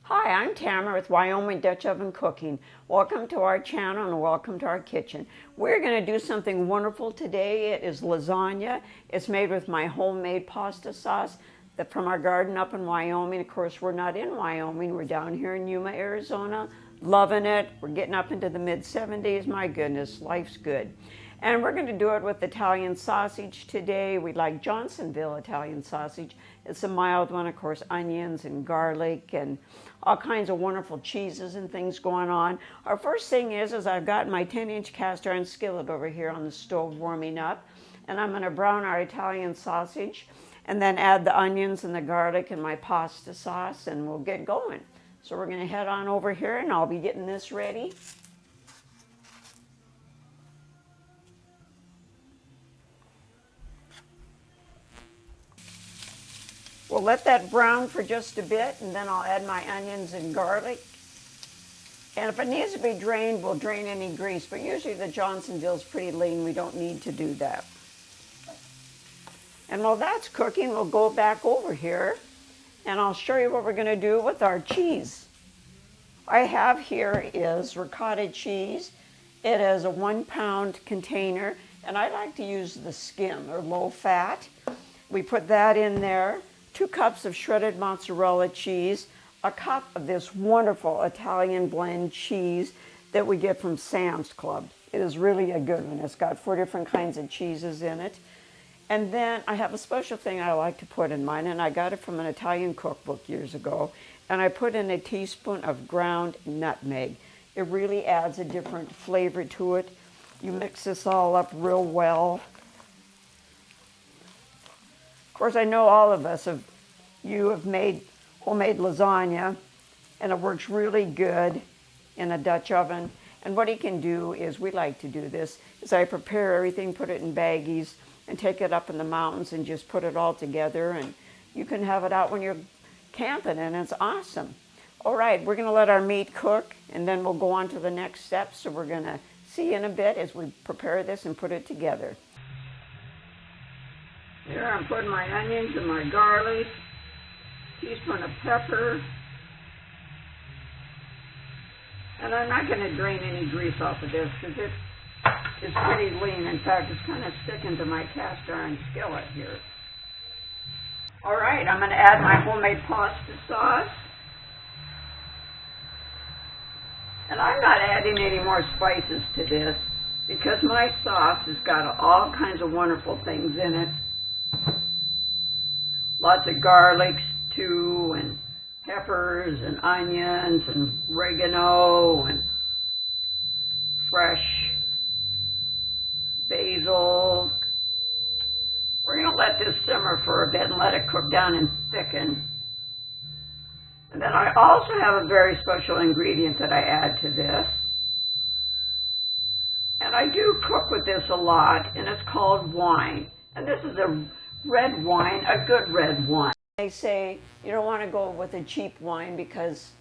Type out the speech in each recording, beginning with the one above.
Hi, I'm Tamara with Wyoming Dutch Oven Cooking. Welcome to our channel and welcome to our kitchen. We're going to do something wonderful today. It is lasagna. It's made with my homemade pasta sauce from our garden up in Wyoming. Of course, we're not in Wyoming. We're down here in Yuma, Arizona. Loving it. We're getting up into the mid-70s. My goodness, life's good. And we're going to do it with Italian sausage today. We like Johnsonville Italian sausage. It's a mild one, of course, onions and garlic and all kinds of wonderful cheeses and things going on. Our first thing is I've got my 10-inch cast iron skillet over here on the stove warming up. And I'm going to brown our Italian sausage and then add the onions and the garlic and my pasta sauce and we'll get going. So we're going to head on over here and I'll be getting this ready. We'll let that brown for just a bit and then I'll add my onions and garlic. And if it needs to be drained, we'll drain any grease, but usually the Johnsonville is pretty lean. We don't need to do that. And while that's cooking, we'll go back over here and I'll show you what we're going to do with our cheese. I have here is ricotta cheese. It is a 1-pound container and I like to use the skim or low fat. We put that in there. 2 cups of shredded mozzarella cheese, a cup of this wonderful Italian blend cheese that we get from Sam's Club. It is really a good one. It's got 4 different kinds of cheeses in it. And then I have a special thing I like to put in mine, and I got it from an Italian cookbook years ago, and I put in a teaspoon of ground nutmeg. It really adds a different flavor to it. You mix this all up real well. Of course, I know all of us have made homemade lasagna, and it works really good in a Dutch oven. And what you can do is, we like to do this, is I prepare everything, put it in baggies, and take it up in the mountains and just put it all together. And you can have it out when you're camping, and it's awesome. All right, we're going to let our meat cook, and then we'll go on to the next step. So we're going to see you in a bit as we prepare this and put it together. Here I'm putting my onions and my garlic, teaspoon of pepper, and I'm not going to drain any grease off of this because it's pretty lean. In fact, it's kind of sticking to my cast iron skillet here. All right, I'm going to add my homemade pasta sauce. And I'm not adding any more spices to this because my sauce has got all kinds of wonderful things in it. Lots of garlics too, and peppers and onions and oregano and fresh basil. We're going to let this simmer for a bit and let it cook down and thicken. And then I also have a very special ingredient that I add to this. And I do cook with this a lot, and it's called wine. And this is a red wine, a good red wine. They say you don't want to go with a cheap wine because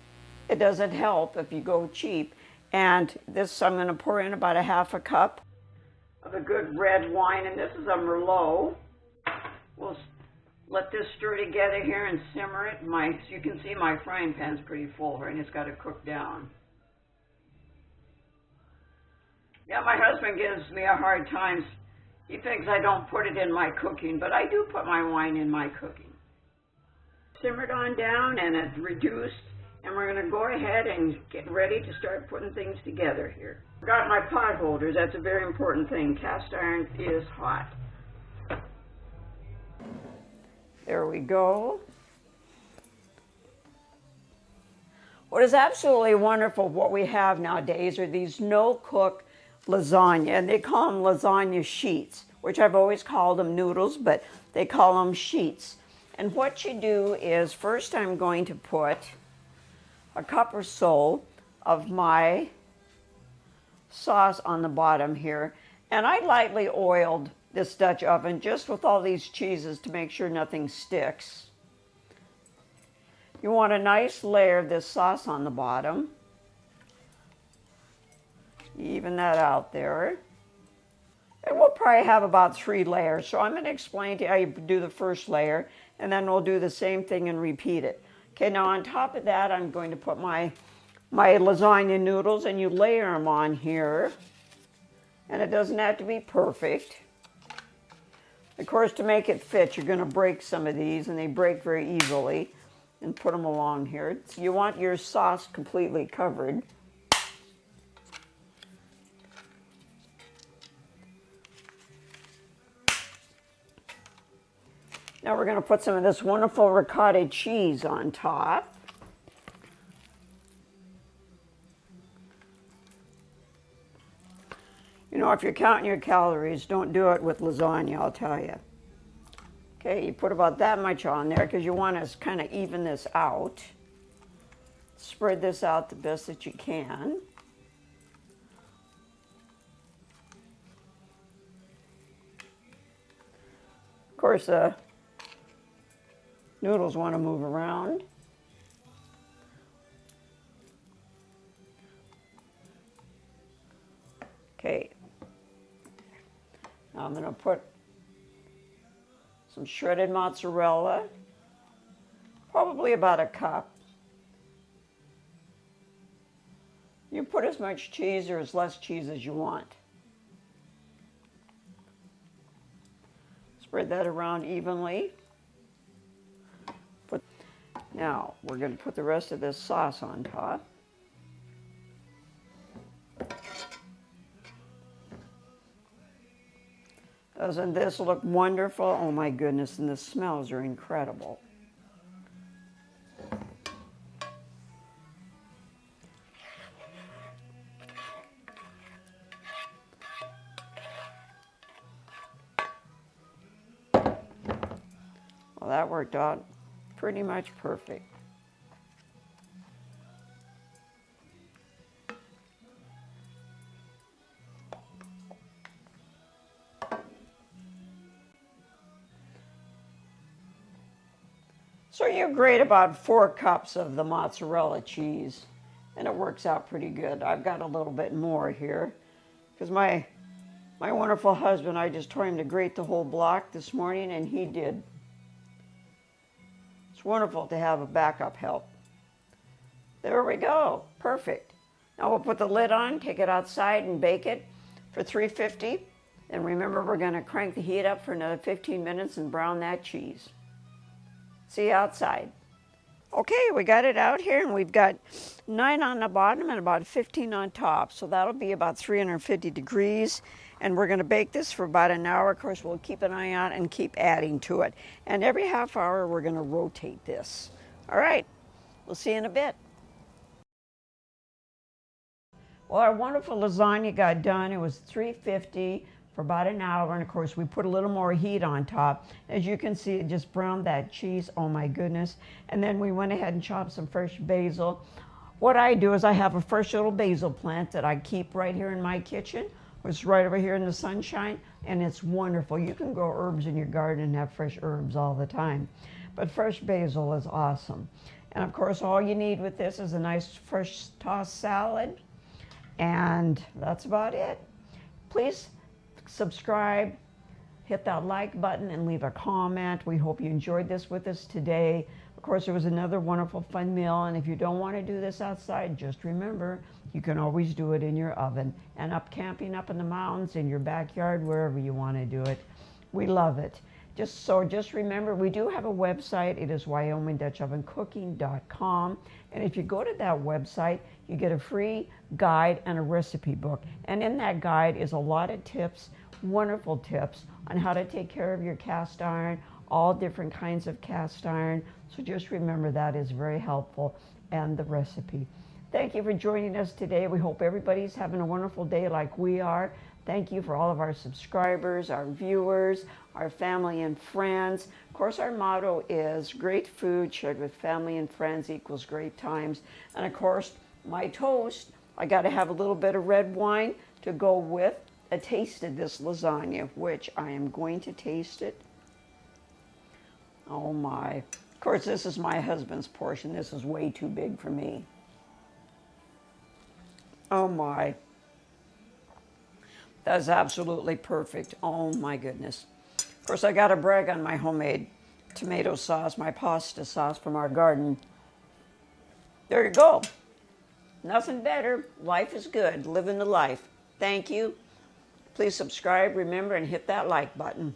it doesn't help if you go cheap. And this I'm going to pour in about a half a cup of a good red wine, and this is a Merlot. We'll let this stir together here and simmer it. As you can see, my frying pan's pretty full here, and it's got to cook down. Yeah, my husband gives me a hard time. He thinks I don't put it in my cooking, but I do put my wine in my cooking. Simmered on down and it's reduced, and we're going to go ahead and get ready to start putting things together here. I've got my pot holders. That's a very important thing. Cast iron is hot. There we go. What is absolutely wonderful, what we have nowadays are these no-cook lasagna, and they call them lasagna sheets, which I've always called them noodles, but they call them sheets. And what you do is, first I'm going to put a cup or so of my sauce on the bottom here, and I lightly oiled this Dutch oven just with all these cheeses to make sure nothing sticks. You want a nice layer of this sauce on the bottom. Even that out there. And we'll probably have about 3 layers. So I'm going to explain to you how you do the first layer, and then we'll do the same thing and repeat it. Okay, now on top of that, I'm going to put my lasagna noodles, and you layer them on here. And it doesn't have to be perfect. Of course, to make it fit, you're going to break some of these, and they break very easily. And put them along here. So you want your sauce completely covered. Now we're going to put some of this wonderful ricotta cheese on top. You know, if you're counting your calories, don't do it with lasagna, I'll tell you. Okay, you put about that much on there because you want to kind of even this out. Spread this out the best that you can. Of course, the noodles want to move around. Okay. Now I'm going to put some shredded mozzarella, probably about a cup. You put as much cheese or as less cheese as you want. Spread that around evenly. Now we're going to put the rest of this sauce on top. Doesn't this look wonderful? Oh my goodness, and the smells are incredible. Well, that worked out pretty much perfect. So you grate about 4 cups of the mozzarella cheese, and it works out pretty good. I've got a little bit more here because my wonderful husband, I just told him to grate the whole block this morning, and he did. It's wonderful to have a backup help. There we go, perfect. Now we'll put the lid on, take it outside and bake it for 350. And remember, we're going to crank the heat up for another 15 minutes and brown that cheese. See you outside. Okay, we got it out here, and we've got 9 on the bottom and about 15 on top. So that'll be about 350 degrees. And we're going to bake this for about an hour. Of course, we'll keep an eye out and keep adding to it. And every half hour, we're going to rotate this. All right, we'll see you in a bit. Well, our wonderful lasagna got done. It was 350 for about an hour, and of course we put a little more heat on top. As you can see, it just browned that cheese. Oh my goodness. And then we went ahead and chopped some fresh basil. What I do is I have a fresh little basil plant that I keep right here in my kitchen. It's right over here in the sunshine, and it's wonderful. You can grow herbs in your garden and have fresh herbs all the time, but fresh basil is awesome. And of course, all you need with this is a nice fresh tossed salad, and that's about it. Please subscribe, hit that like button, and leave a comment. We hope you enjoyed this with us today. Of course, it was another wonderful fun meal, and if you don't want to do this outside, just remember, you can always do it in your oven and up camping up in the mountains, in your backyard, wherever you want to do it. We love it. Just remember, we do have a website. It is WyomingDutchOvenCooking.com, and if you go to that website, you get a free guide and a recipe book. And in that guide is a lot of tips, wonderful tips on how to take care of your cast iron, all different kinds of cast iron. So just remember that is very helpful, and the recipe. Thank you for joining us today. We hope everybody's having a wonderful day like we are. Thank you for all of our subscribers, our viewers, our family and friends. Of course, our motto is great food shared with family and friends equals great times. And of course, my toast, I got to have a little bit of red wine to go with a taste of this lasagna, which I am going to taste it. Oh my. Of course, this is my husband's portion. This is way too big for me. Oh my. That's absolutely perfect. Oh my goodness. Of course, I got to brag on my homemade tomato sauce, my pasta sauce from our garden. There you go. Nothing better. Life is good. Living the life. Thank you. Please subscribe, remember, and hit that like button.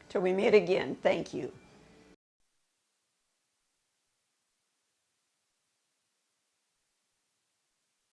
Till we meet again, thank you.